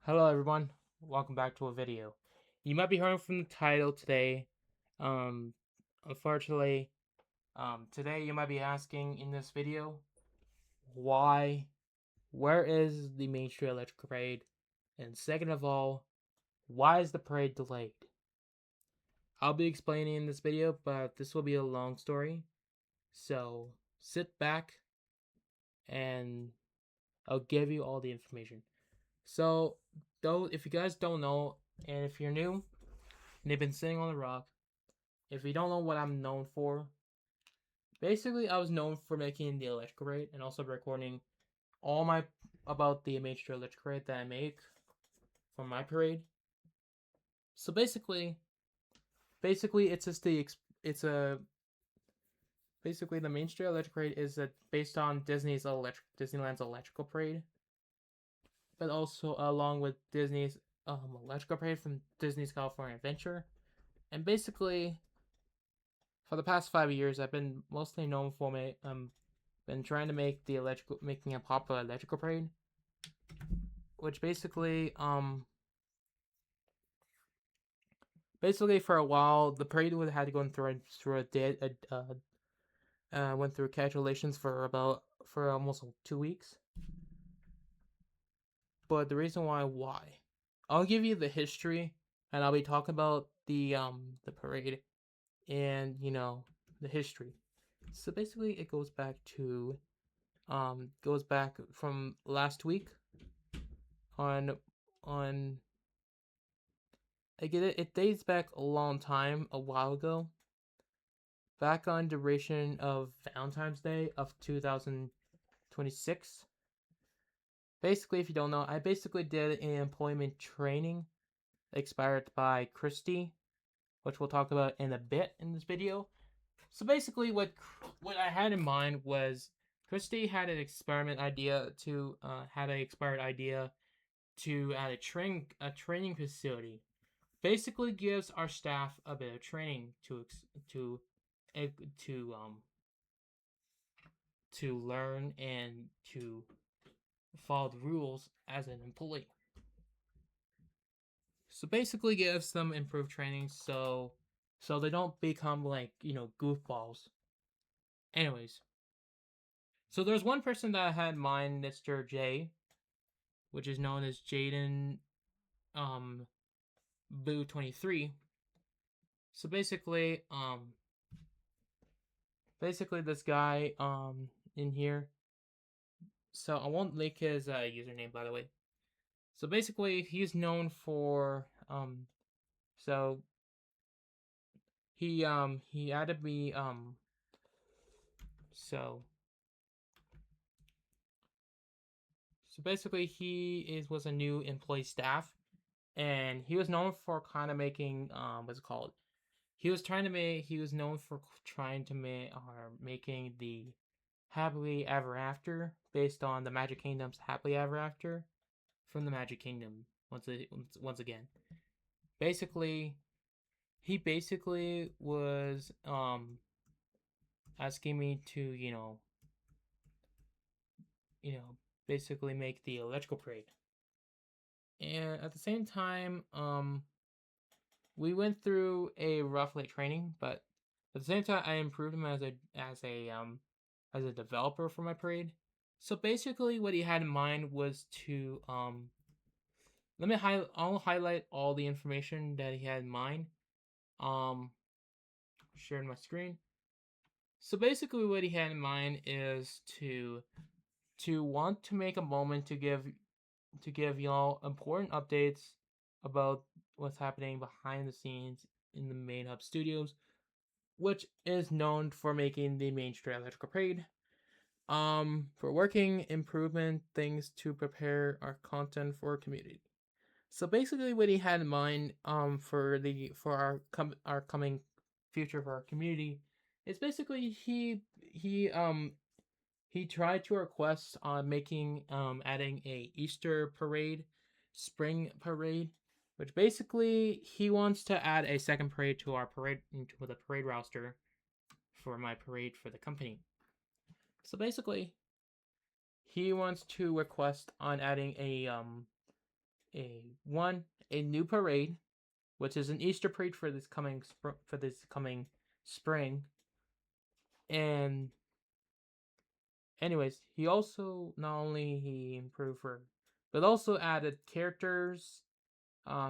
Hello everyone, welcome back to a video. You might be hearing from the title today. Um, Unfortunately, today you might be asking in this video, why, where is the Main Street Electric Parade? And second of all, why is the parade delayed? I'll be explaining in this video, but this will be a long story. So sit back and I'll give you all the information. So, though, if you guys don't know, and if you're new, and they've been sitting on the rock. If you don't know what I'm known for, basically I was known for making the electrical rate and also recording all my about the major electrical rate that I make for my parade. So basically it's just it's a basically the Main Street Electric Parade is based on Disneyland's electrical parade, but also along with Disney's electrical parade from Disney's California Adventure, and basically for the past 5 years, I've been mostly known for been trying to make making a popular electrical parade, which basically for a while the parade would had to go through went through calculations for almost 2 weeks. But the reason why, I'll give you the history, and I'll be talking about the parade and the history. So basically, it goes back from last week on on I get it. It dates back a long time, a while ago. Back on duration of Valentine's Day of 2026. Basically, if you don't know, I basically did an employment training expired by Christy, which we'll talk about in a bit in this video. So basically, what I had in mind was Christy had an expired idea to add a training facility. Basically, gives our staff a bit of training to eh, to um to learn and to follow the rules as an employee. So basically, gives them improved training so they don't become like goofballs. Anyways, so there's one person that I had in mind, Mr. J, which is known as Jaden um Boo 23. So basically this guy in here. So I won't link his username, by the way. So basically he's known for so he added me so so basically was a new employee staff, and he was known for kind of making what's it called, he was known for trying to make or making the happily ever after based on the Magic Kingdom's happily ever after from the Magic Kingdom. Once again, basically he basically was asking me to you know basically make the electrical parade, and at the same time we went through a rough light training, but at the same time I improved him as a developer for my parade. So basically what he had in mind was to I'll highlight all the information that he had in mind. Um Sharing my screen. So basically what he had in mind is to want to make a moment to give y'all important updates about what's happening behind the scenes in the main hub studios, which is known for making the Main Street Electrical Parade. For working improvement things to prepare our content for our community. So basically, what he had in mind for our coming future for our community is basically he tried to request on making adding a Easter parade, spring parade, which basically he wants to add a second parade to our parade into the parade roster for my parade for the company. So basically, he wants to request on adding a new parade, which is an Easter parade for this coming spring. And anyways, he also not only he improved for, but also added characters,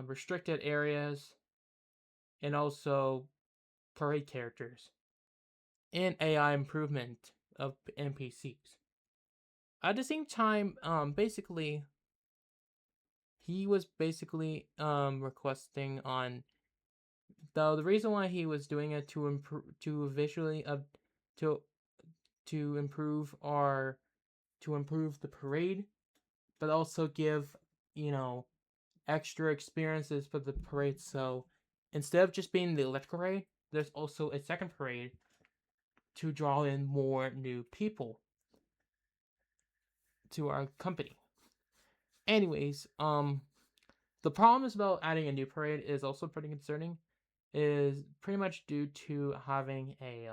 restricted areas, and also parade characters, and AI improvement of NPCs. At the same time, basically, he was basically requesting on though the reason why he was doing it to improve to visually to to improve our to improve the parade, but also give you know extra experiences for the parade. So instead of just being the electric parade, there's also a second parade to draw in more new people to our company. Anyways, the problem is about adding a new parade is also pretty concerning. Is pretty much due to having a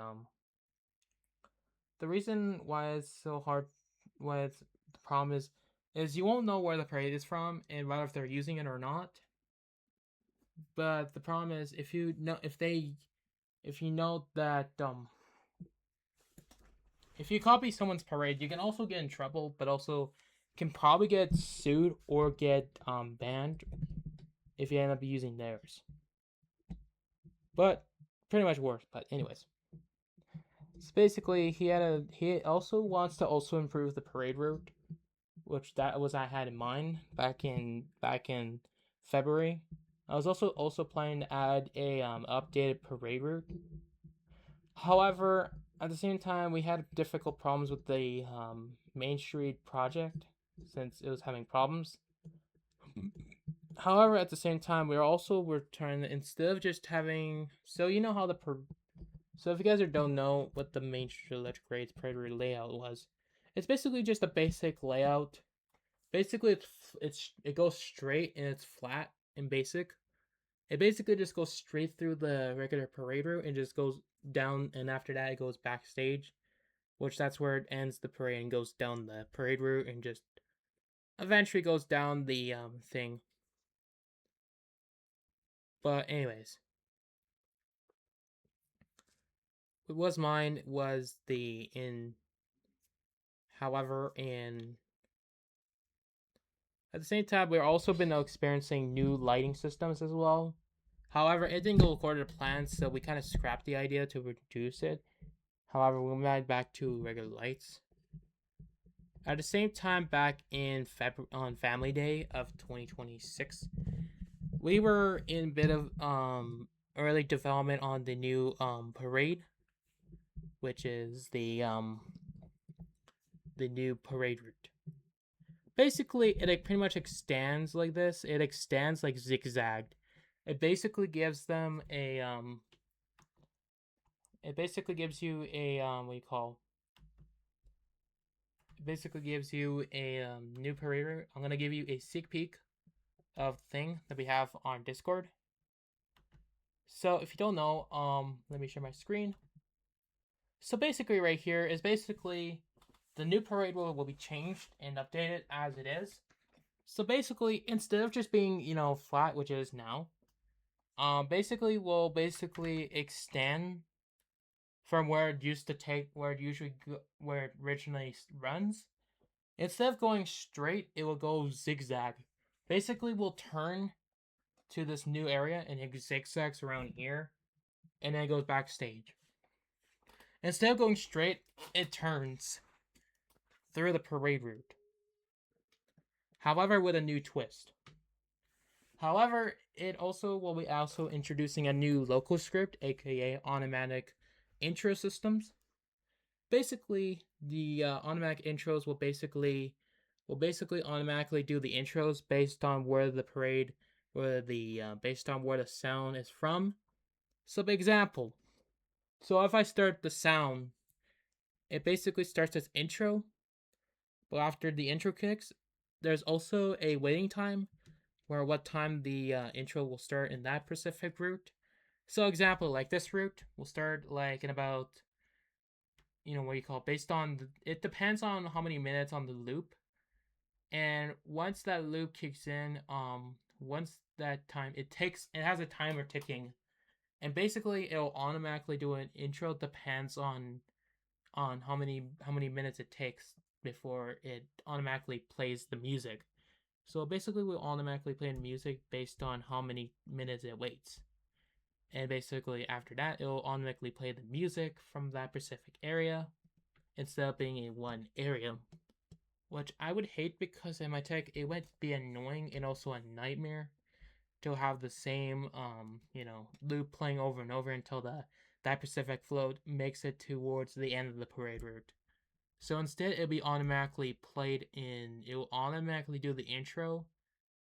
the reason why it's so hard, why it's the problem is you won't know where the parade is from and whether if they're using it or not. But the problem is if you know if you know that if you copy someone's parade, you can also get in trouble, but also can probably get sued or get banned if you end up using theirs. But pretty much works. But anyways, so basically he also wants to also improve the parade route, which that was I had in mind back in February. I was also planning to add a updated parade route. However, at the same time, we had difficult problems with the Main Street project since it was having problems. However, at the same time, we are also returning instead of just having you know how so if you guys don't know what the Main Street Electric Raid's parade layout was, it's basically just a basic layout. Basically, it goes straight and it's flat and basic. It basically just goes straight through the regular parade route and just goes down, and after that it goes backstage, which that's where it ends the parade and goes down the parade route and just eventually goes down the thing. But anyways, what was mine was the in. However, in at the same time, we've also been experiencing new lighting systems as well. However, it didn't go according to plan, so we kind of scrapped the idea to reduce it. However, we went back to regular lights. At the same time, back in on Family Day of 2026, we were in a bit of early development on the new parade, which is the new parade route. Basically, it pretty much extends like this. It extends like zigzagged. It basically gives them a It basically gives you a what do you call? It basically gives you a new parade route. I'm gonna give you a sneak peek of the thing that we have on Discord. So if you don't know, let me share my screen. So basically, right here is basically the new parade route will be changed and updated as it is. So basically, instead of just being flat, which it is now, basically will basically extend from where it used to take, where it originally runs. Instead of going straight, it will go zigzag. Basically, we'll turn to this new area and it zigzags around here, and then it goes backstage. Instead of going straight, it turns through the parade route. However, with a new twist. However, it also will be also introducing a new local script, aka automatic intro systems. Basically, the automatic intros will basically automatically do the intros based on where the parade, where the based on where the sound is from. So, for example, so if I start the sound, it basically starts as intro, but after the intro kicks, there's also a waiting time where what time the intro will start in that specific route. So, example, like this route will start like in about what you call based on it depends on how many minutes on the loop. And once that loop kicks in, once that time it has a timer ticking, and basically it'll automatically do an intro. Depends on how many minutes it takes before it automatically plays the music. So basically, we'll automatically play the music based on how many minutes it waits. And basically, after that, it'll automatically play the music from that specific area instead of being in one area. Which I would hate because in my tech, it would be annoying and also a nightmare to have the same, loop playing over and over until that specific float makes it towards the end of the parade route. So instead, it'll be automatically played in. It will automatically do the intro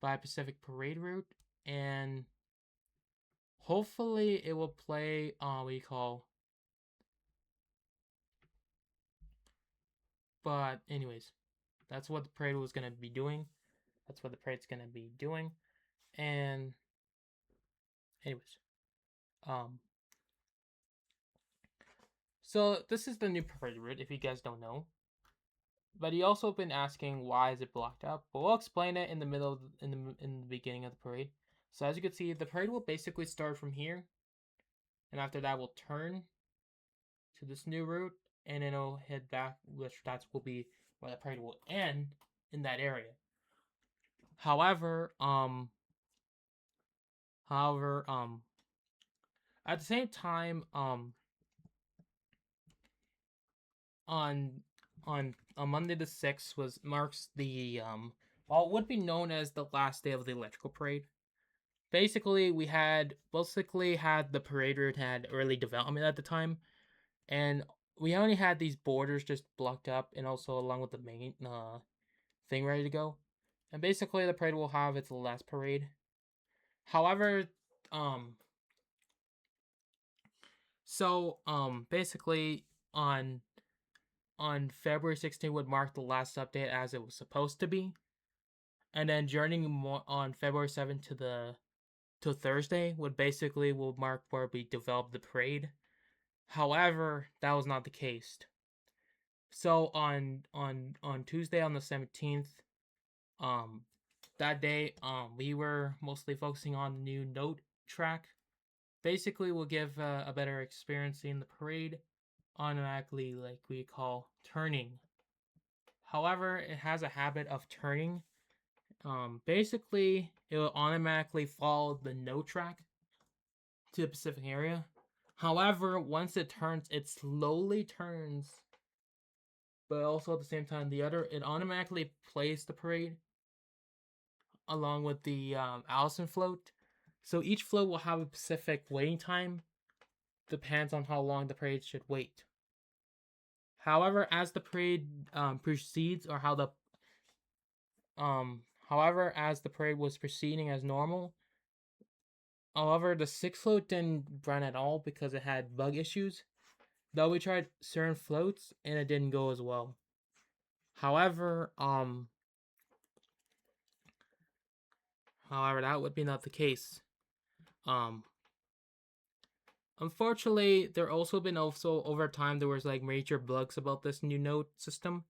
by Pacific Parade route, and hopefully, it will play. What you call. But anyways, that's what the parade was gonna be doing. That's what the parade's gonna be doing. And anyways, um, so this is the new parade route. If you guys don't know, but you also been asking why is it blocked up. But we'll explain it in the middle, in the beginning of the parade. So as you can see, the parade will basically start from here, and after that, we'll turn to this new route, and then it'll head back, which that will be where the parade will end in that area. However, however, at the same time, on on Monday the 6th marks the what would be known as the last day of the electrical parade. Basically, the parade route had early development at the time, and we only had these borders just blocked up, and also along with the main thing ready to go. And basically, the parade will have its last parade. However, um, basically on February 16th would mark the last update as it was supposed to be, and then journeying on February 7th to Thursday will mark where we developed the parade. However, that was not the case. So on Tuesday on the 17th, that day we were mostly focusing on the new note track. Basically, we'll give a better experience in the parade automatically, like we call turning. However, it has a habit of turning. Basically, it will automatically follow the note track to the Pacific area. However, once it turns, it slowly turns, but also at the same time, it automatically plays the parade along with the Allison float. So each float will have a specific waiting time, depends on how long the parade should wait. However, as the parade proceeds, or however, as the parade was proceeding as normal, however, the 6th float didn't run at all because it had bug issues. Though we tried certain floats and it didn't go as well. However, that would be not the case. Unfortunately, there also over time there was like major bugs about this new note system,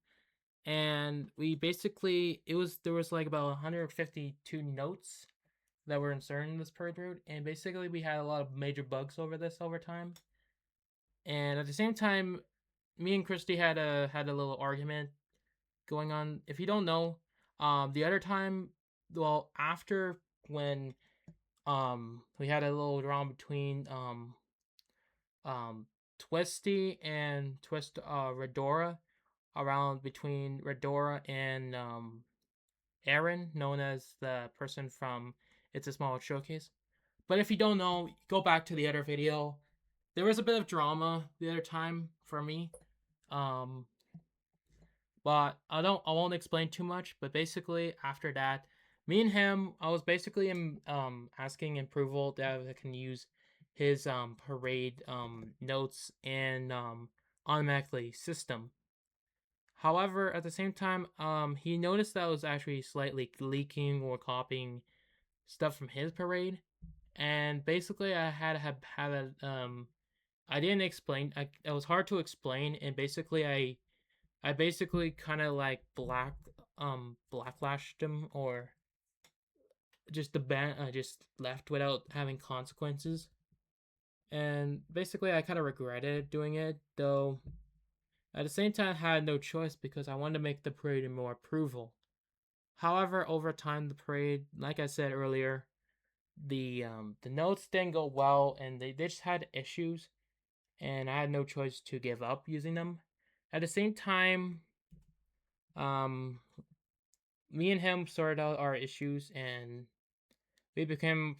and we basically there was like about 152 notes that were inserted in this parade route, and basically we had a lot of major bugs over time. And at the same time, me and Christy had a little argument going on. If you don't know, the other time, well, after when we had a little drama between Twisty and Redora, around between Redora and Aaron, known as the person from It's a Small Showcase. But if you don't know, go back to the other video. There was a bit of drama the other time for me. But I won't explain too much. But basically, after that, me and him, I was basically asking approval that I can use his parade notes and automatically system. However, at the same time, he noticed that I was actually slightly leaking or copying stuff from his parade, and basically I had a I didn't explain. It was hard to explain, and basically I basically kind of like blacklashed him or just the ban just left without having consequences. And basically, I kind of regretted doing it, though. At the same time, I had no choice because I wanted to make the parade more approval. However, over time, the parade, like I said earlier, the notes didn't go well, and they just had issues, and I had no choice to give up using them. At the same time, um, me and him sorted out our issues, and we became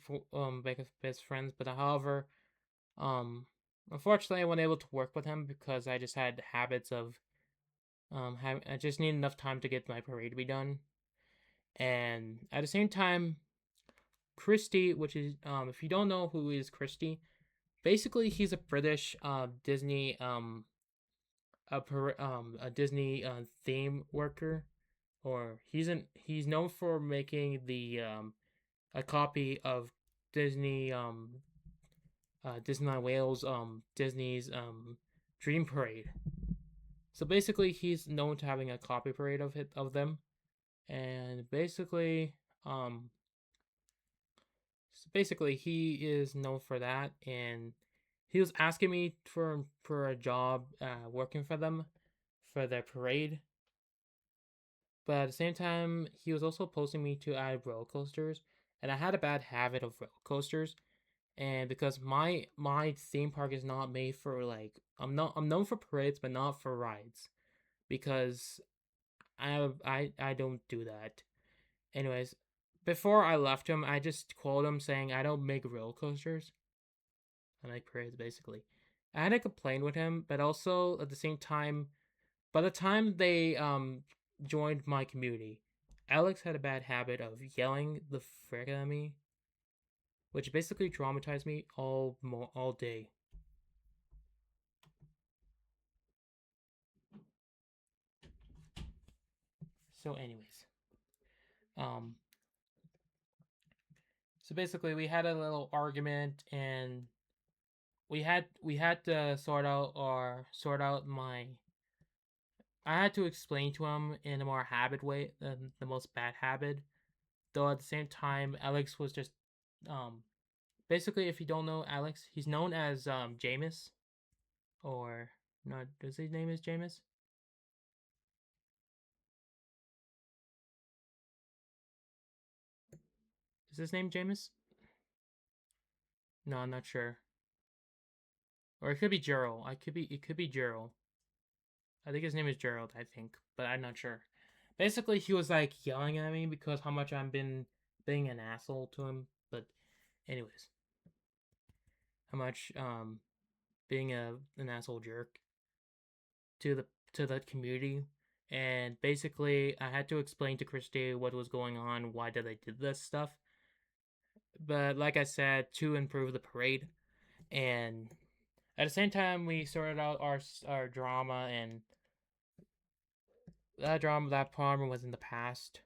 best friends. But however, um, unfortunately, I wasn't able to work with him because I just had habits of I just need enough time to get my parade to be done. And at the same time, Christie, which is if you don't know who is Christie, basically he's a British Disney a Disney theme worker, or he's known for making the a copy of Disney Disneyland Wales Disney's Dream Parade. So basically, he's known to having a copy parade of them, and um, basically he is known for that, and he was asking me for a job working for them for their parade. But at the same time, he was also posting me to add roller coasters, and I had a bad habit of roller coasters. And because my theme park is not made for like I'm known for parades, but not for rides because I don't do that. Anyways, before I left him, I just called him saying I don't make roller coasters. I make parades basically. I had to complain with him, but also at the same time, by the time they joined my community, Alex had a bad habit of yelling the frick at me, which basically traumatized me all day. So, anyways, um, so basically we had a little argument, and we had to sort out my. I had to explain to him in a more habit way than the most bad habit. Though at the same time, Alex was just um basically, if you don't know Alex, he's known as Jameis, or no, does his name is Jameis? Is his name Jameis? No, I'm not sure. Or it could be Gerald. It could be Gerald. I think his name is Gerald, I think, but I'm not sure. Basically, he was like yelling at me because how much I've been being an asshole to him. But anyways, how much being an asshole jerk to the community. And basically, I had to explain to Christy what was going on, why did I did this stuff. But like I said, to improve the parade, and at the same time, we sorted out our drama, and that problem was in the past.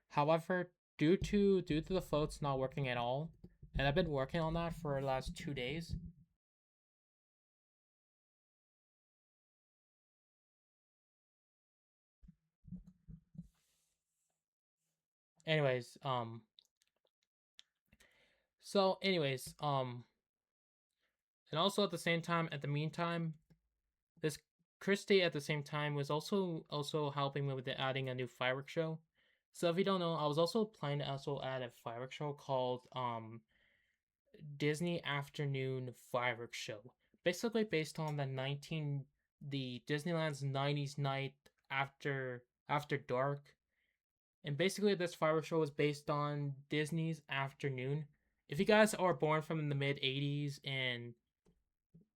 However, due to the floats not working at all, and I've been working on that for the last 2 days. Anyways, and also at the same time, at the meantime, this Christie at the same time was also helping me with the adding a new fireworks show. So if you don't know, I was also planning to also add a fireworks show called Disney Afternoon Fireworks Show. Basically based on the Disneyland's 90s night after dark. And basically this fireworks show is based on Disney's Afternoon. If you guys are born from the mid 80s and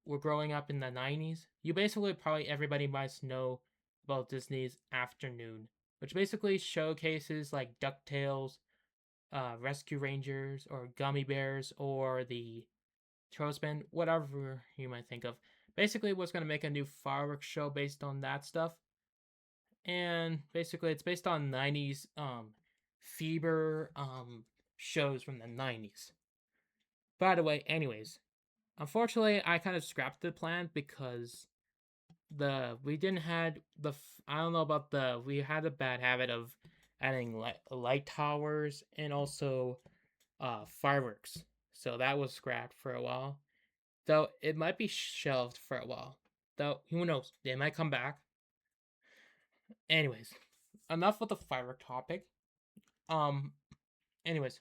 were growing up in the 90s, you basically probably everybody must know about Disney's Afternoon, which basically showcases like DuckTales, Rescue Rangers, or Gummy Bears, or the Trollspin, whatever you might think of. Basically, was going to make a new fireworks show based on that stuff. And basically, it's based on 90s fever shows from the 90s. By the way, anyways, unfortunately, I kind of scrapped the plan because the we didn't had the I don't know about the we had a bad habit of adding light towers, and also fireworks. So that was scrapped for a while. Though it might be shelved for a while. Though who knows? They might come back. Anyways, enough with the firework topic. Um. Anyways,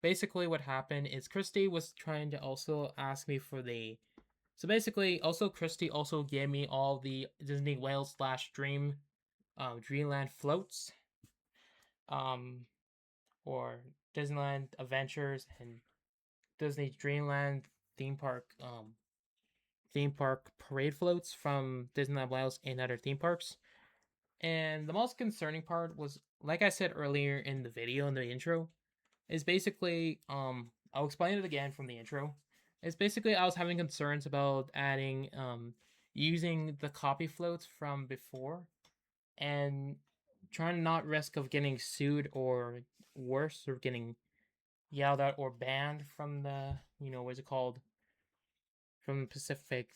basically what happened is Christy was trying to also ask me for the. So basically, also Christy also gave me all the Disney Wales / Dreamland floats, um, or Disneyland Adventures and Disney Dreamland theme park, theme park parade floats from Disneyland Wales and other theme parks. And the most concerning part was, like I said earlier in the video in the intro, is basically I'll explain it again from the intro. It's basically I was having concerns about adding using the copy floats from before and trying to not risk of getting sued or worse or getting yelled at or banned from the what's it called from Pacific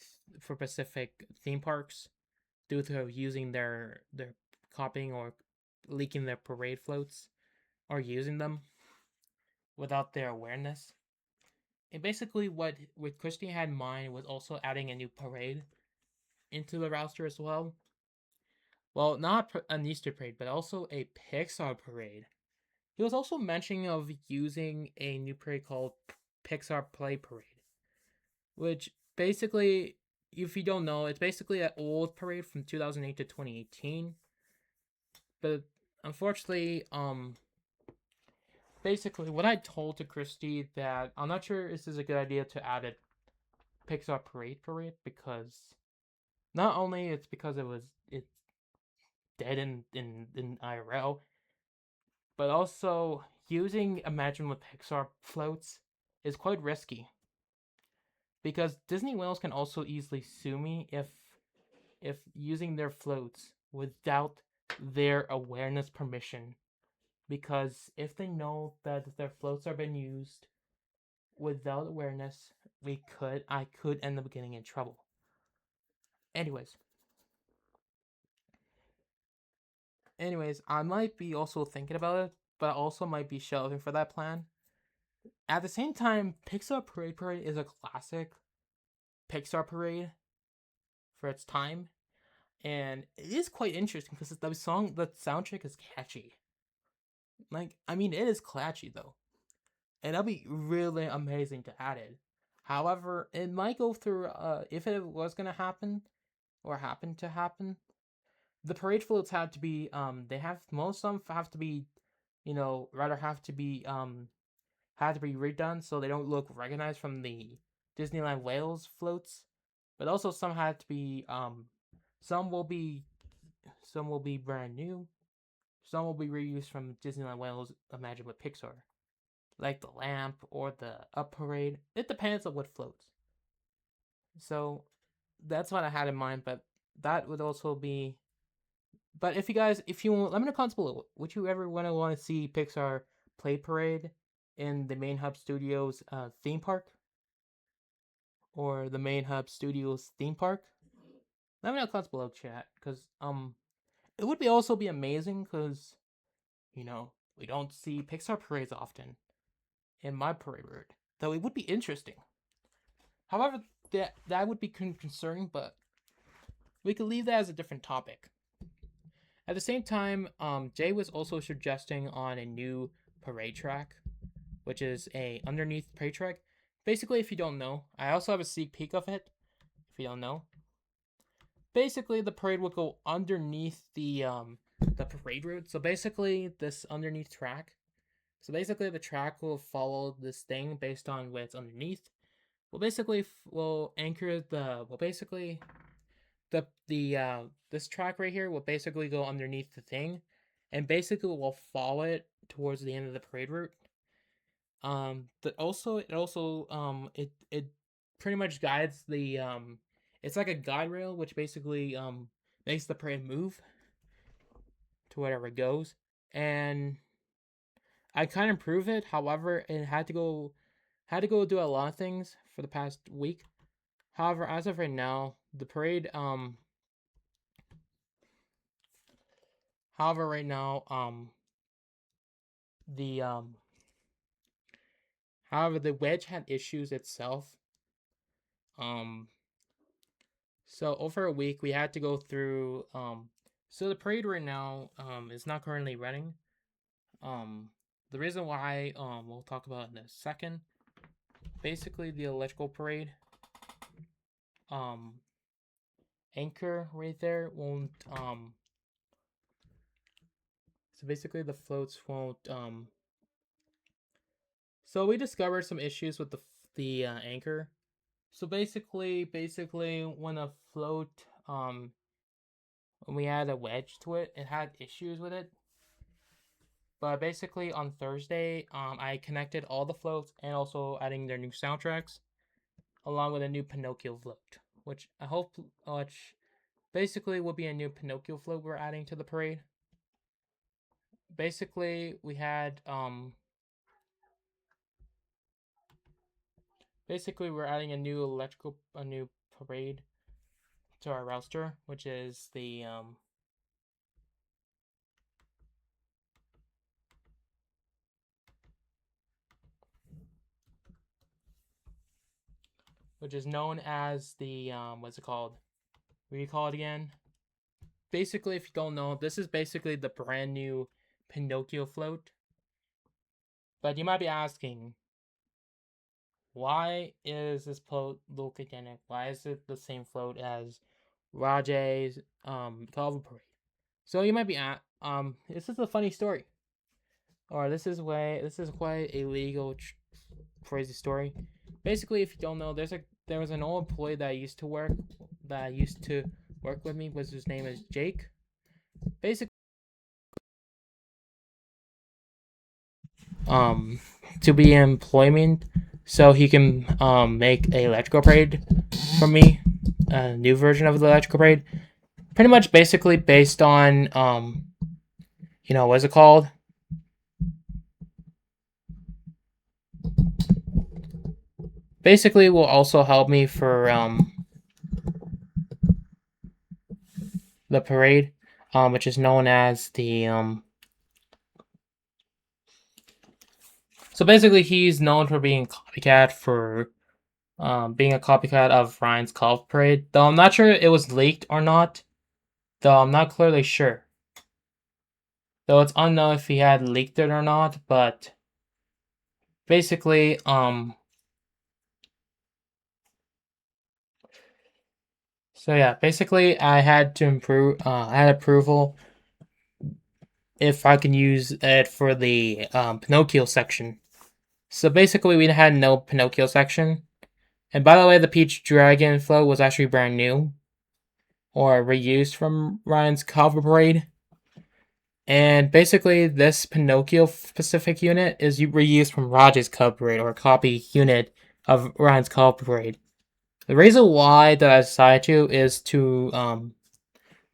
theme parks due to using their copying or leaking their parade floats or using them without their awareness. And basically, what Christy had in mind was also adding a new parade into the roster as well. Well, not an Easter parade, but also a Pixar parade. He was also mentioning of using a new parade called Pixar Play Parade, which basically, if you don't know, it's basically an old parade from 2008 to 2018. But unfortunately, basically what I told to Christy that I'm not sure this is a good idea to add a Pixar parade because not only it's because it's dead in IRL, but also using Imagine with Pixar floats is quite risky because Disney Wales can also easily sue me if using their floats without their awareness permission, because if they know that their floats are being used without awareness, I could end up getting in trouble. Anyways, I might be also thinking about it, but I also might be shelving for that plan. At the same time, Pixar Parade is a classic Pixar parade for its time, and it is quite interesting because the soundtrack is catchy. Like, I mean, it is catchy though, and that'd be really amazing to add it. However, it might go through. If it was gonna happen or happen to happen, the parade floats have to be. They have most of them have to be, rather have to be redone so they don't look recognized from the Disneyland Wales floats. But also some had to be some will be brand new. Some will be reused from Disneyland Wales Imagine with Pixar. Like the lamp or the up parade. It depends on what floats. So that's what I had in mind, but that would also be. But if you let me know comments below. Would you ever want to see Pixar Play Parade in the Main Hub Studios theme park, or the Main Hub Studios theme park? Let me know comments below, chat, because it would also be amazing because we don't see Pixar parades often in my parade route, though it would be interesting. However, that would be concerning, but we could leave that as a different topic. At the same time, Jay was also suggesting on a new parade track, which is a underneath parade track. Basically, if you don't know, I also have a sneak peek of it. If you don't know, basically the parade will go underneath the parade route. So basically, this underneath track. So basically, the track will follow this thing based on what's underneath. Well, basically, will anchor the this track right here will basically go underneath the thing, and basically will follow it towards the end of the parade route. It pretty much guides the it's like a guide rail which basically makes the parade move to wherever it goes, and I kind of improve it. However, it had to go do a lot of things for the past week. However, as of right now, the parade However, right now, the however the wedge had issues itself. Um, so over a week we had to go through. So the parade right now is not currently running. Um, the reason why we'll talk about in a second. Basically, the electrical parade um anchor right there won't so basically the floats won't so we discovered some issues with the anchor. So basically when a float when we add a wedge to it, it had issues with it. But basically on Thursday, I connected all the floats and also adding their new soundtracks along with a new Pinocchio float, which I hope which basically will be a new Pinocchio float we're adding to the parade. Basically we had basically we're adding a new parade to our roster, which is the which is known as the what's it called? What do you call it again? Basically, if you don't know, this is basically the brand new Pinocchio float. But you might be asking, why is this float look identical? Why is it the same float as Rajay's Carnival Parade? So you might be this is a funny story, or this is quite a legal crazy story. Basically, if you don't know, there was an old employee that used to work with me. Was his name is Jake. Basically, to be employment, so he can make a electrical parade for me, a new version of the electrical parade. Pretty much, basically based on what's it called? Basically, will also help me for the parade, which is known as the So basically, he's known for being being a copycat of Ryan's Golf Parade. Though I'm not sure it was leaked or not. Though I'm not clearly sure. Though it's unknown if he had leaked it or not. But basically, so yeah, basically I had to improve. I had approval if I can use it for the Pinocchio section. So basically, we had no Pinocchio section. And by the way, the Peach Dragon float was actually brand new, or reused from Ryan's Cover Parade. And basically, this Pinocchio specific unit is reused from Raj's Cover Parade, or a copy unit of Ryan's Cover Parade. The reason why that I decided to is the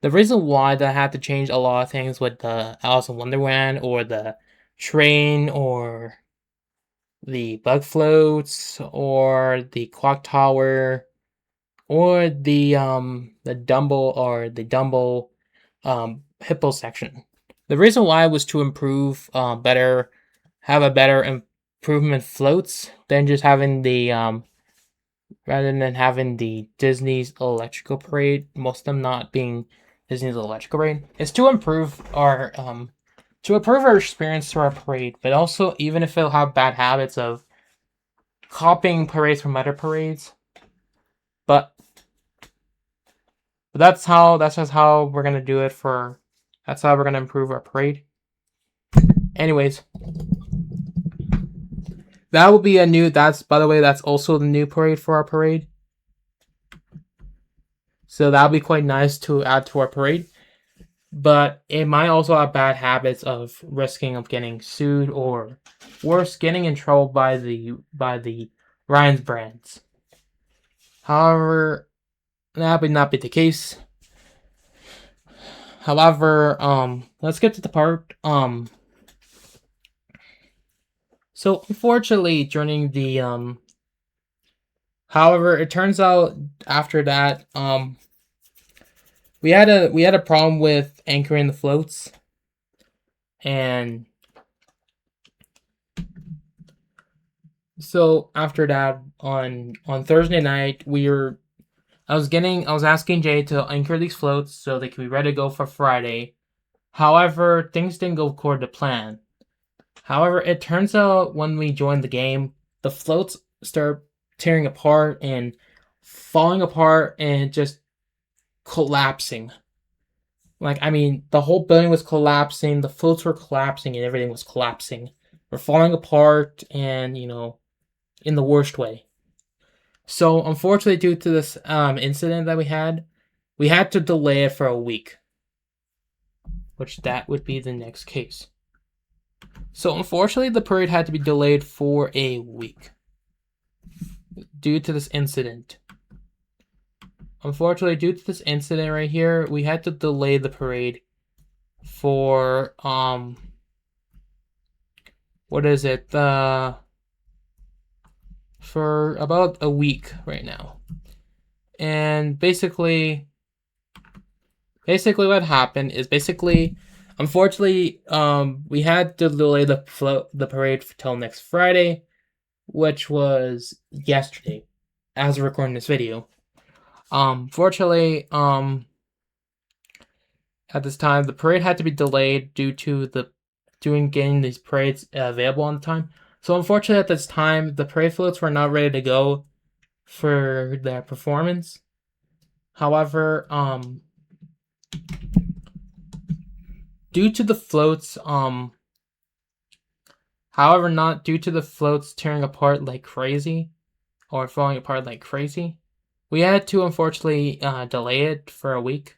reason why that I had to change a lot of things with the Alice in Wonderland, or the train, or the bug floats, or the clock tower, or the Dumbo hippo section. The reason why was to improve have a better improvement floats than just having the rather than having the Disney's Electrical Parade, most of them not being Disney's Electrical Parade, is to improve our experience to our parade, but also even if it'll have bad habits of copying parades from other parades. But that's just how we're gonna do it that's how we're gonna improve our parade. Anyways, that will be by the way, that's also the new parade for our parade. So that'll be quite nice to add to our parade. But it might also have bad habits of risking of getting sued, or worse, getting in trouble by the Ryan's brands. However, that would not be the case. However, let's get to the part. So unfortunately, during the however, it turns out after that, we had a problem with anchoring the floats. And so after that, on Thursday night, I was asking Jay to anchor these floats so they could be ready to go for Friday. However, things didn't go according to plan. However, it turns out when we joined the game, the floats start tearing apart and falling apart and just collapsing. Like, I mean, the whole building was collapsing, the floats were collapsing, and everything was collapsing. We're falling apart, and, in the worst way. So, unfortunately, due to this incident that we had to delay it for a week. Which that would be the next case. So, unfortunately, the parade had to be delayed for a week due to this incident. Unfortunately, due to this incident right here, we had to delay the parade for what is it? For about a week right now. And basically what happened is unfortunately, we had to delay the parade till next Friday, which was yesterday, as we're recording this video. Fortunately, at this time, the parade had to be delayed due to getting these parades available on time. So unfortunately, at this time, the parade floats were not ready to go for their performance. However, due to the floats, not due to the floats tearing apart like crazy or falling apart like crazy, we had to unfortunately delay it for a week,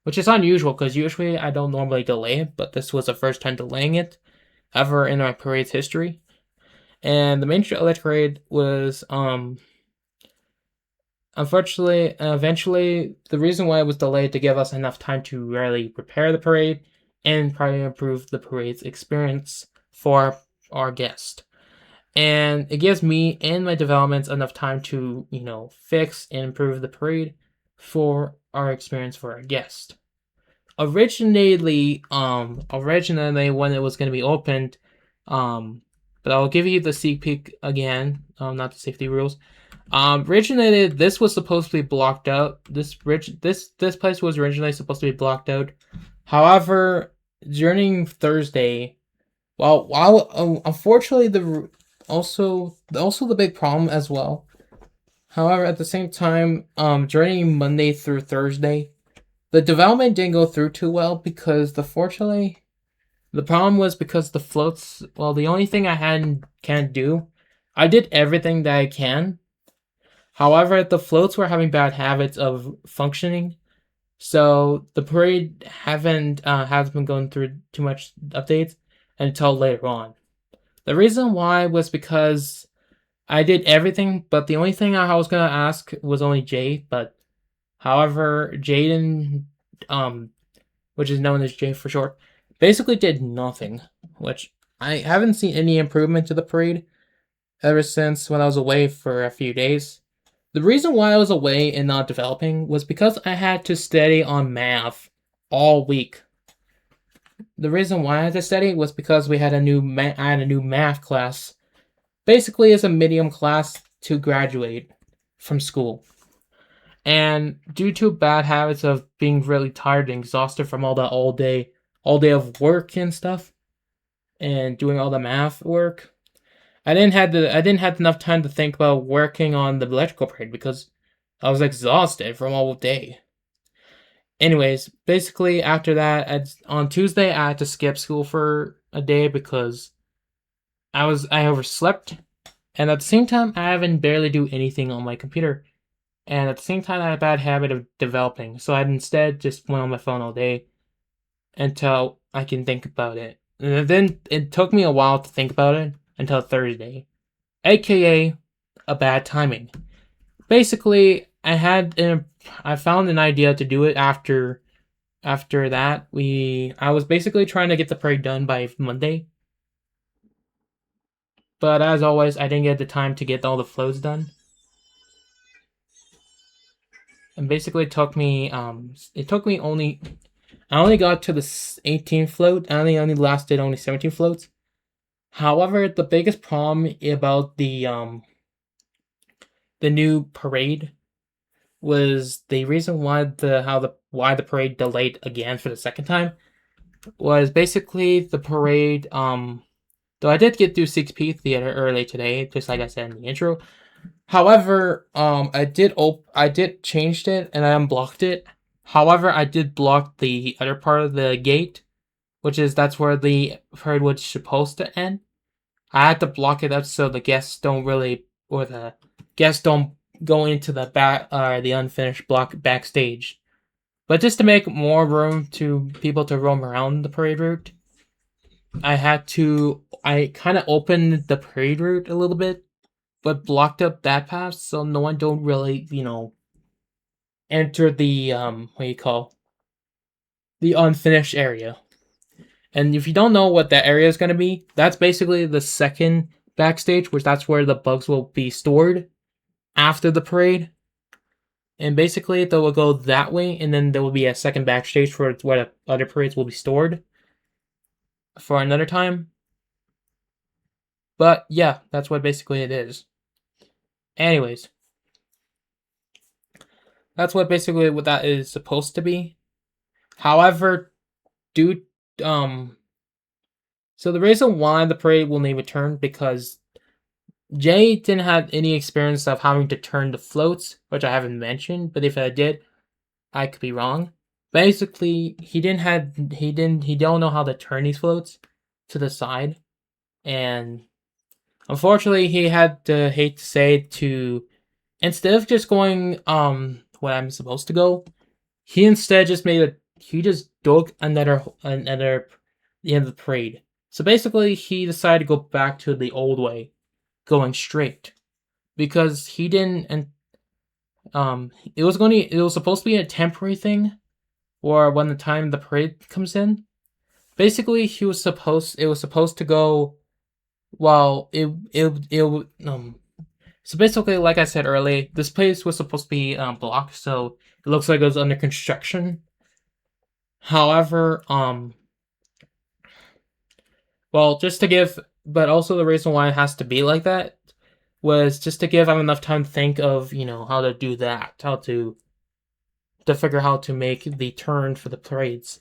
which is unusual because usually I don't normally delay it, but this was the first time delaying it ever in my parade's history. And the Main Street Electric Parade was unfortunately, eventually, the reason why it was delayed to give us enough time to really prepare the parade and probably improve the parade's experience for our guest. And it gives me and my developments enough time to, fix and improve the parade for our experience for our guest. Originally when it was going to be opened, but I'll give you the sneak peek again, not the safety rules. Originally, this was supposed to be blocked out. This place was originally supposed to be blocked out. However, during Thursday, unfortunately, the big problem as well. However, at the same time, during Monday through Thursday, the development didn't go through too well because the problem was because the floats. Well, the only thing can't do, I did everything that I can. However, the floats were having bad habits of functioning, so the parade hasn't been going through too much updates until later on. The reason why was because I did everything, but the only thing I was gonna ask was only Jay. But however, Jaden, which is known as Jay for short, basically did nothing. Which I haven't seen any improvement to the parade ever since when I was away for a few days. The reason why I was away and not developing was because I had to study on math all week. The reason why I had to study was because I had a new math class. Basically, it's a medium class to graduate from school. And due to bad habits of being really tired and exhausted from all day of work and stuff, and doing all the math work, I didn't have enough time to think about working on the electrical parade because I was exhausted from all day. Anyways, basically after that, on Tuesday I had to skip school for a day because I overslept, and at the same time I haven't barely do anything on my computer, and at the same time I had a bad habit of developing, so I instead just went on my phone all day until I can think about it. And then it took me a while to think about it until Thursday, aka a bad timing. Basically, I found an idea to do it after that. I was basically trying to get the parade done by Monday, but as always, I didn't get the time to get all the flows done. And basically, it took me only I only got to the 18th float. I only lasted 17 floats. However, the biggest problem about the new parade was the reason why the parade delayed again for the second time was basically the parade. Though I did get through 6P theater early today, just like I said in the intro. However, I did changed it and I unblocked it. However, I did block the other part of the gate, that's where the parade was supposed to end. I had to block it up so the guests don't go into the unfinished block backstage. But just to make more room to people to roam around the parade route, I kind of opened the parade route a little bit, but blocked up that path so no one don't really, enter the the unfinished area. And if you don't know what that area is going to be, that's basically the second backstage, which that's where the bugs will be stored after the parade. And basically, they will go that way, and then there will be a second backstage for where the other parades will be stored for another time. But yeah, that's what basically it is. Anyways, that's what that is supposed to be. However, so the reason why the parade will need return because Jay didn't have any experience of having to turn the floats, which I haven't mentioned, but if I did, I could be wrong. Basically, he don't know how to turn these floats to the side, and unfortunately, he had to hate to say to instead of just going where I'm supposed to go, he instead just dug another the end of the parade. So basically, he decided to go back to the old way, going straight, because he didn't. And it was supposed to be a temporary thing, or when the time the parade comes in. Basically, it was supposed to go. Well, So basically, like I said earlier, this place was supposed to be blocked, so it looks like it was under construction. However, well, but also the reason why it has to be like that was just to give them enough time to think of, how to do that, how to figure how to make the turn for the parades.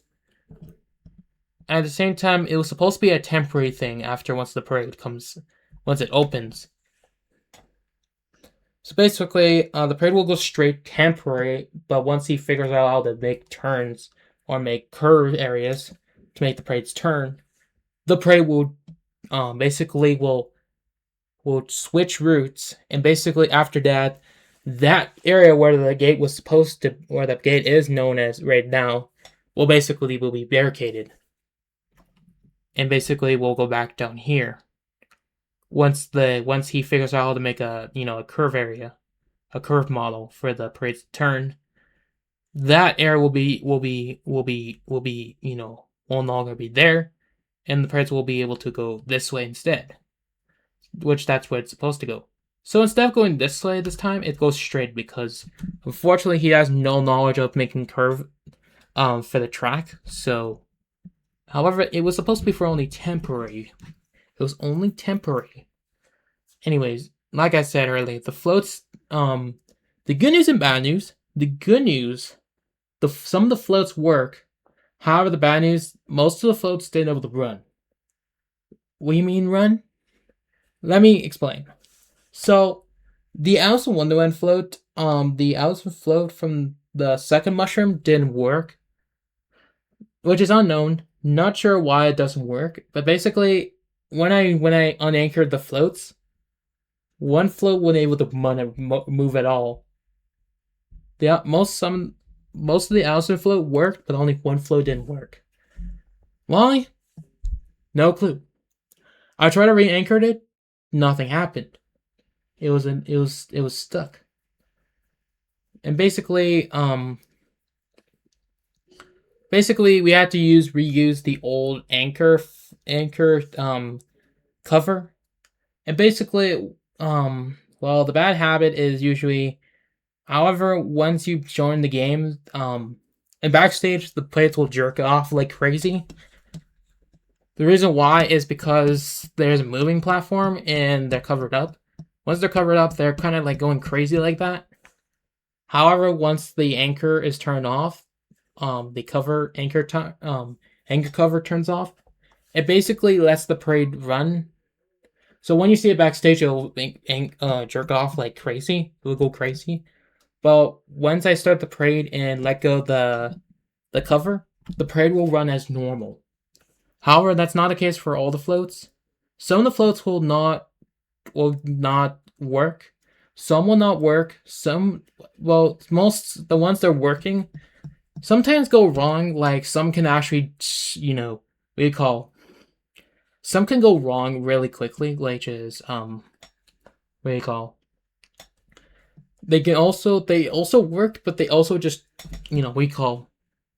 At the same time, it was supposed to be a temporary thing once it opens. So basically, the parade will go straight temporary, but once he figures out how to make turns or make curve areas to make the parades turn, the parade will basically will switch routes, and basically after that, that area where the gate is known as right now, will be barricaded, and basically we'll go back down here. Once he figures out how to make a curve area, a curve model for the parade's turn, that area will no longer be there, and the parades will be able to go this way instead, which that's where it's supposed to go. So instead of going this way this time, it goes straight because unfortunately he has no knowledge of making curve for the track. So, however, it was supposed to be for only temporary. It was only temporary. Anyways, like I said earlier, the floats, the good news and bad news. The good news, some of the floats work. However, the bad news, most of the floats didn't able to run. What do you mean run? Let me explain. So, the Alice in Wonderland float, from the second mushroom didn't work, which is unknown. Not sure why it doesn't work, but basically, when I unanchored the floats, one float wasn't able to move at all. Most of the Allison float worked, but only one float didn't work. Why? No clue. I tried to re-anchor it, nothing happened. It was stuck. And basically we had to reuse the old anchor cover. And basically the bad habit is usually, however, once you join the game, And backstage, the players will jerk off like crazy. The reason why is because there's a moving platform and they're covered up. Once they're covered up, they're kind of like going crazy like that. However, once the anchor is turned off, the anchor cover turns off. It basically lets the parade run. So when you see it backstage, it'll jerk off like crazy. It'll go crazy. But once I start the parade and let go the cover, the parade will run as normal. However, that's not the case for all the floats. Some of the floats will not work. Some will not work. Most the ones that are working sometimes go wrong. Like some can actually, what do you call? Some can go wrong really quickly, like is what do you call? They also work, but they also just we call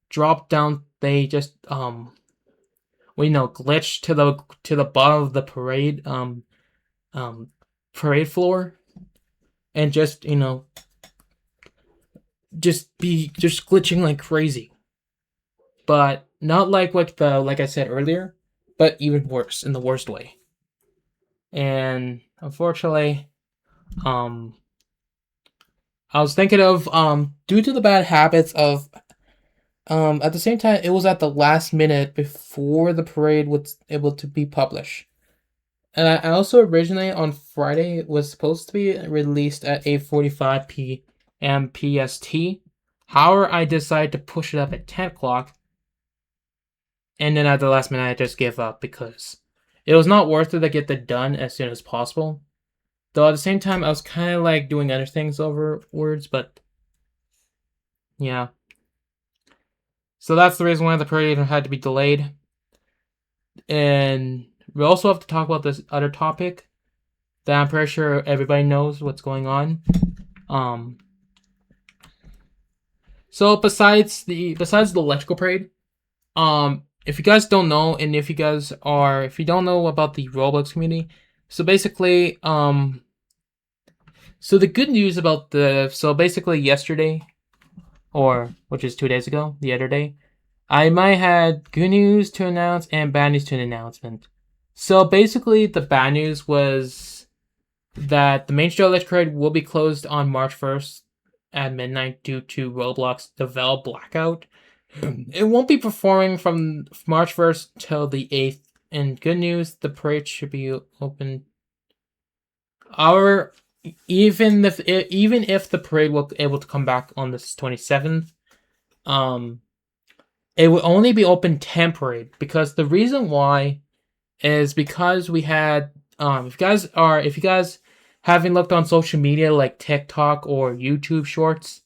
drop down. They just glitch to the bottom of the parade floor, and just just glitching like crazy. But not like like I said earlier, but even worse, in the worst way. And unfortunately, I was thinking of due to the bad habits of at the same time, it was at the last minute before the parade was able to be published. And I also originally on Friday was supposed to be released at 8:45 p.m. PST. However, I decided to push it up at 10 o'clock. And then at the last minute, I just gave up because it was not worth it to get that done as soon as possible. Though at the same time, I was kind of like doing other things overwards, but yeah. So that's the reason why the parade had to be delayed. And we also have to talk about this other topic that I'm pretty sure everybody knows what's going on. So besides the electrical parade, if you guys don't know, and if you don't know about the Roblox community, so basically, so the good news about basically yesterday, or which is 2 days ago, the other day, I might had good news to announce and bad news to an announcement. So basically, the bad news was that the Main Street Electric Parade will be closed on March 1st at midnight due to Roblox develop blackout. It won't be performing from March 1st till the 8th. And good news, the parade should be open. Even if the parade will be able to come back on the 27th, it will only be open temporary, because the reason why is because we had if you guys haven't looked on social media like TikTok or YouTube Shorts,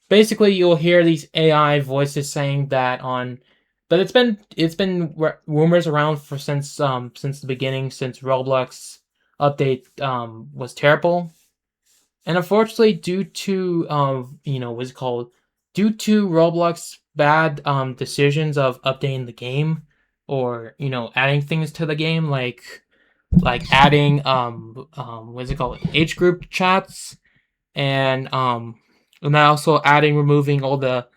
basically you'll hear these AI voices saying that but it's been rumors around since the beginning, since Roblox update was terrible. And unfortunately, due to what's it called? Due to Roblox bad decisions of updating the game, or adding things to the game, like adding what's it called? Age group chats, and also removing all the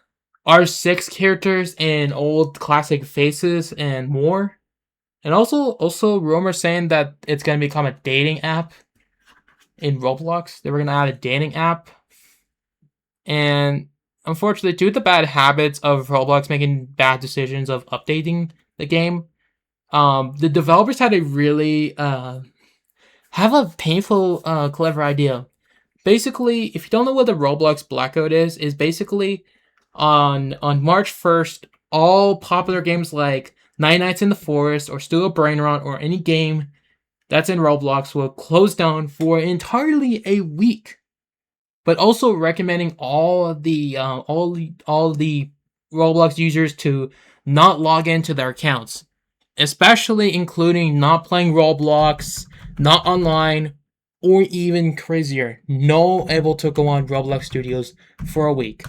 R6 characters and old classic faces and more. And also rumors saying that it's gonna become a dating app in Roblox. They were gonna add a dating app. And unfortunately, due to the bad habits of Roblox making bad decisions of updating the game, the developers had to really have a painful, clever idea. Basically, if you don't know what the Roblox blackout is basically on March 1st, all popular games like Nine Nights in the Forest or Studio Brain Rot or any game that's in Roblox will close down for entirely a week. But also recommending all the Roblox users to not log into their accounts, especially including not playing Roblox, not online, or even crazier, no able to go on Roblox Studios for a week.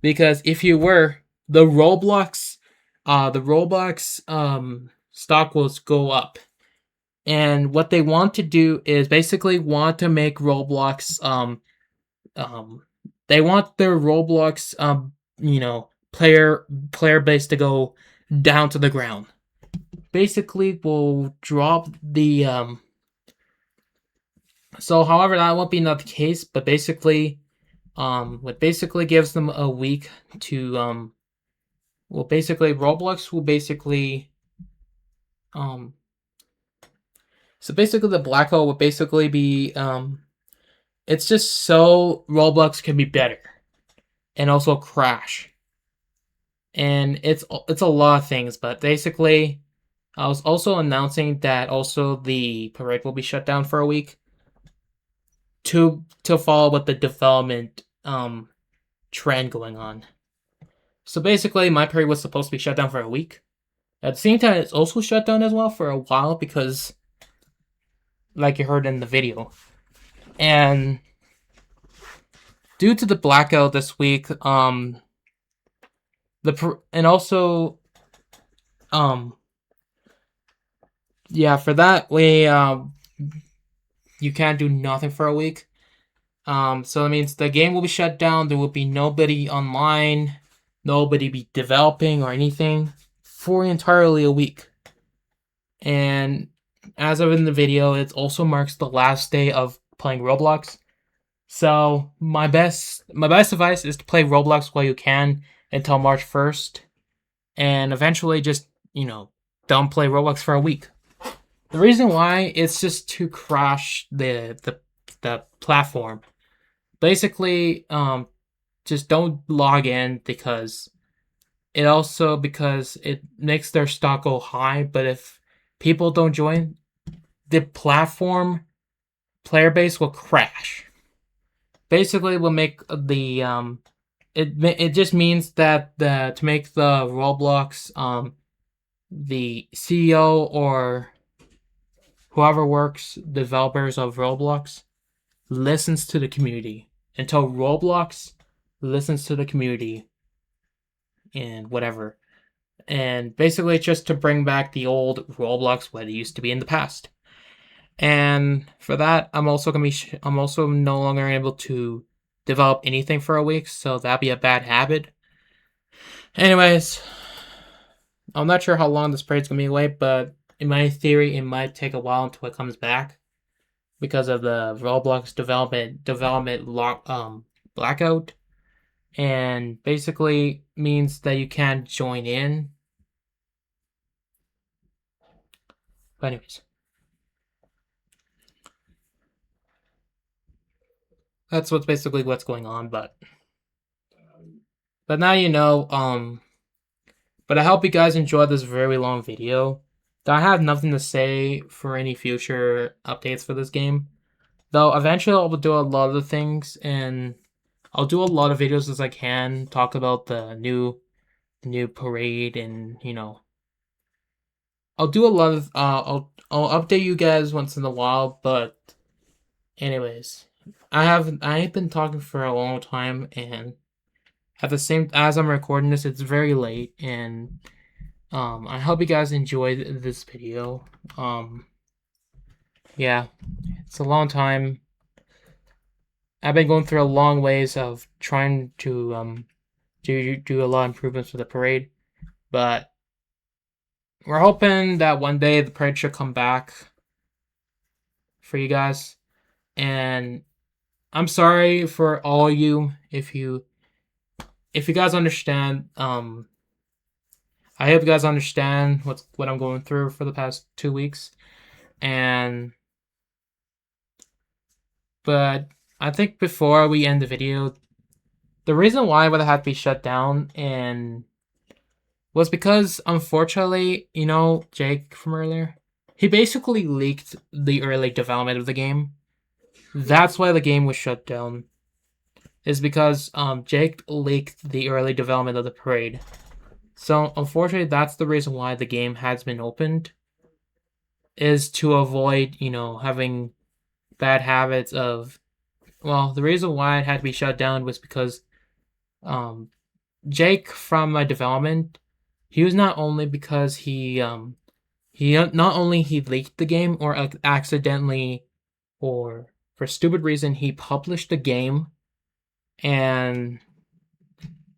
Because if you were, the Roblox stock will go up. And what they want to do is basically want to make Roblox they want their Roblox player base to go down to the ground. Basically, we'll drop the So, however, that won't be not the case. But basically, what basically gives them a week to basically Roblox will basically so basically the blackout would basically be it's just so Roblox can be better and also crash. And it's a lot of things, but basically I was also announcing that also the parade will be shut down for a week to follow with the development trend going on. So basically my parade was supposed to be shut down for a week. At the same time, it's also shut down as well for a while because, like you heard in the video, and due to the blackout this week, and also, yeah, for that we you can't do nothing for a week. So that means the game will be shut down. There will be nobody online, nobody be developing or anything for entirely a week. And as of in the video, it also marks the last day of playing Roblox. So my best advice is to play Roblox while you can until March 1st, and eventually just don't play Roblox for a week. The reason why it's just to crash the platform. Basically, just don't log in because it makes their stock go high. But if people don't join, the platform player base will crash. Basically, will make the it just means that to make the Roblox the CEO or whoever works developers of Roblox listens to the community until Roblox listens to the community and whatever. And basically it's just to bring back the old Roblox what it used to be in the past. And for that, I'm also no longer able to develop anything for a week, so that'd be a bad habit. Anyways, I'm not sure how long this parade's gonna be away, but in my theory, it might take a while until it comes back because of the Roblox development blackout, and basically means that you can't join in. But anyways, that's basically what's going on. But now you know. But I hope you guys enjoyed this very long video. I have nothing to say for any future updates for this game. Though eventually I'll do a lot of the things, and I'll do a lot of videos as I can, talk about the new parade, and I'll do a lot of I'll update you guys once in a while. But anyways, I've been talking for a long time, and at the same as I'm recording this, it's very late, and I hope you guys enjoyed this video. Yeah, it's a long time. I've been going through a long ways of trying to do a lot of improvements for the parade, but we're hoping that one day the parade should come back for you guys. And I'm sorry for all you if you guys understand. I hope you guys understand what I'm going through for the past 2 weeks, but I think before we end the video, the reason why it would have to be shut down was because, unfortunately, Jake from earlier, he basically leaked the early development of the game. That's why the game was shut down. Is because Jake leaked the early development of the parade. So unfortunately, that's the reason why the game has been opened. Is to avoid having bad habits of. Well, the reason why it had to be shut down was because Jake from my development, he was not only because he not only he leaked the game or accidentally or for stupid reason he published the game, and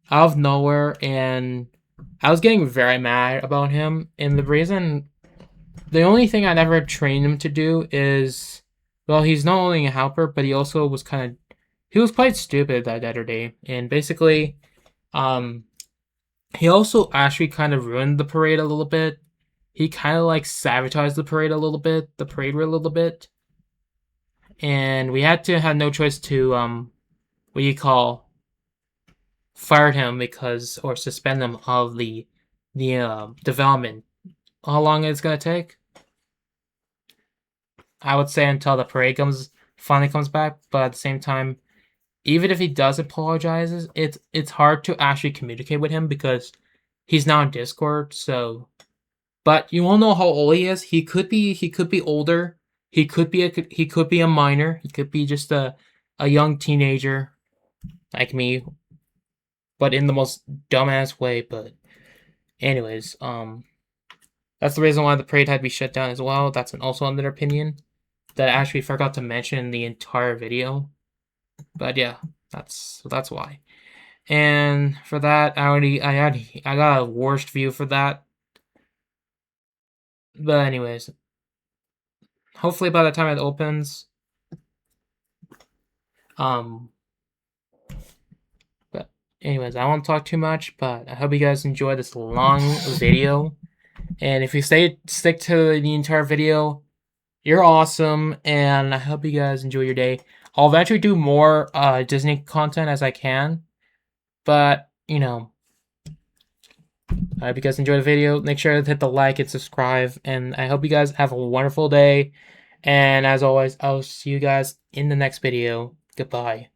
out of nowhere, and I was getting very mad about him. And the only thing I never trained him to do is, well, he's not only a helper, but he also was he was quite stupid that other day. And basically, um, he also actually kind of ruined the parade a little bit. He kind of like sabotaged the parade a little bit, the parade a little bit. And we had to have no choice to, what you call, fire him or suspend him of the development. How long it's gonna take? I would say until the parade finally comes back. But at the same time, even if he does apologizes, it's hard to actually communicate with him because he's now on Discord. So, but you won't know how old he is. He could be older. He could be a minor. He could be just a young teenager like me, but in the most dumbass way. But anyways, that's the reason why the parade had to be shut down as well. That's also another opinion that I actually forgot to mention in the entire video. But yeah, that's why. And for that, I got a worst view for that. But anyways, hopefully by the time it opens, but anyways, I won't talk too much. But I hope you guys enjoy this long video. And if you stick to the entire video, you're awesome. And I hope you guys enjoy your day. I'll eventually do more Disney content as I can. But, you know, I hope you guys enjoyed the video. Make sure to hit the like and subscribe. And I hope you guys have a wonderful day. And as always, I'll see you guys in the next video. Goodbye.